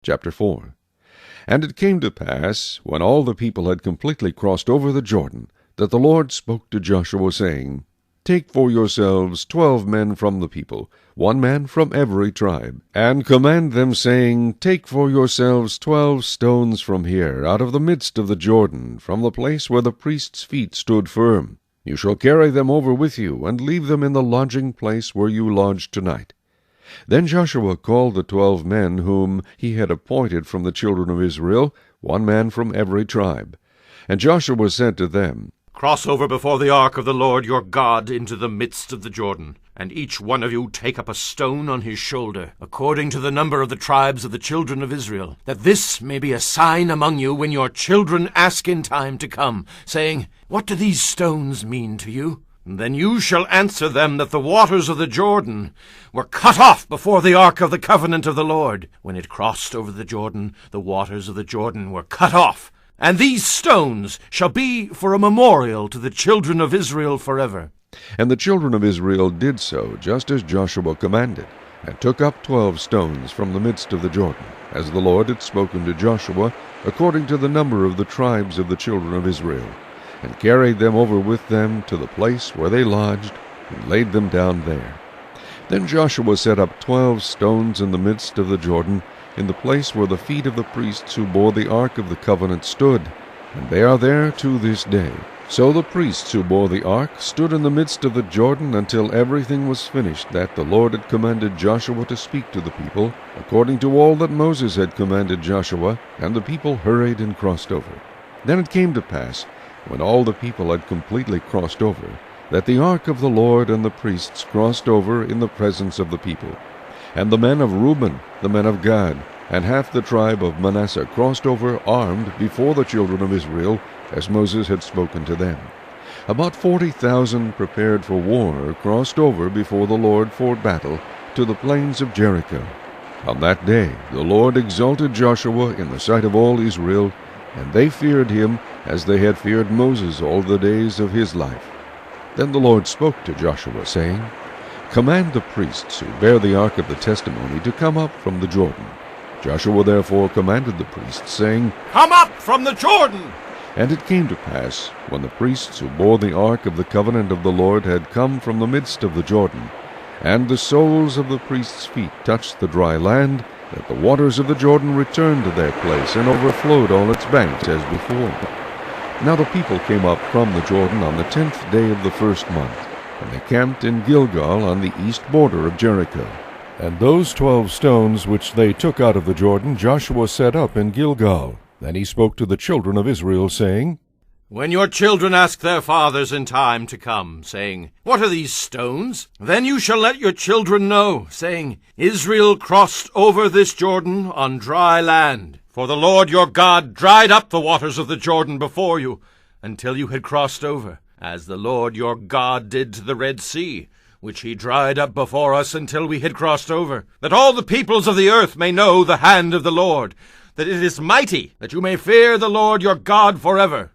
Chapter 4. And it came to pass, when all the people had completely crossed over the Jordan, that the Lord spoke to Joshua, saying, Take for yourselves 12 men from the people, 1 man from every tribe, and command them, saying, Take for yourselves 12 stones from here, out of the midst of the Jordan, from the place where the priest's feet stood firm. You shall carry them over with you, and leave them in the lodging place where you lodge tonight. Then Joshua called the 12 men whom he had appointed from the children of Israel, 1 man from every tribe. And Joshua said to them, Cross over before the ark of the Lord your God into the midst of the Jordan, and each one of you take up a stone on his shoulder, according to the number of the tribes of the children of Israel, that this may be a sign among you when your children ask in time to come, saying, What do these stones mean to you? Then you shall answer them that the waters of the Jordan were cut off before the ark of the covenant of the Lord. When it crossed over the Jordan, the waters of the Jordan were cut off. And these stones shall be for a memorial to the children of Israel forever. And the children of Israel did so, just as Joshua commanded, and took up 12 stones from the midst of the Jordan, as the Lord had spoken to Joshua, according to the number of the tribes of the children of Israel, and carried them over with them to the place where they lodged, and laid them down there. Then Joshua set up 12 stones in the midst of the Jordan, in the place where the feet of the priests who bore the ark of the covenant stood, and they are there to this day. So the priests who bore the ark stood in the midst of the Jordan until everything was finished that the Lord had commanded Joshua to speak to the people, according to all that Moses had commanded Joshua, and the people hurried and crossed over. Then it came to pass, when all the people had completely crossed over, that the ark of the Lord and the priests crossed over in the presence of the people. And the men of Reuben, the men of Gad, and half the tribe of Manasseh crossed over armed before the children of Israel, as Moses had spoken to them. About 40,000 prepared for war crossed over before the Lord for battle to the plains of Jericho. On that day the Lord exalted Joshua in the sight of all Israel, and they feared him as they had feared Moses all the days of his life. Then the Lord spoke to Joshua, saying, Command the priests who bear the ark of the testimony to come up from the Jordan. Joshua therefore commanded the priests, saying, Come up from the Jordan! And it came to pass, when the priests who bore the ark of the covenant of the Lord had come from the midst of the Jordan, and the soles of the priests' feet touched the dry land, that the waters of the Jordan returned to their place, and overflowed all its banks as before. Now the people came up from the Jordan on the 10th day of the first month, and they camped in Gilgal on the east border of Jericho. And those 12 stones which they took out of the Jordan Joshua set up in Gilgal. Then he spoke to the children of Israel, saying, When your children ask their fathers in time to come, saying, What are these stones? Then you shall let your children know, saying, Israel crossed over this Jordan on dry land. For the Lord your God dried up the waters of the Jordan before you, until you had crossed over, as the Lord your God did to the Red Sea, which he dried up before us until we had crossed over, that all the peoples of the earth may know the hand of the Lord, that it is mighty, that you may fear the Lord your God forever.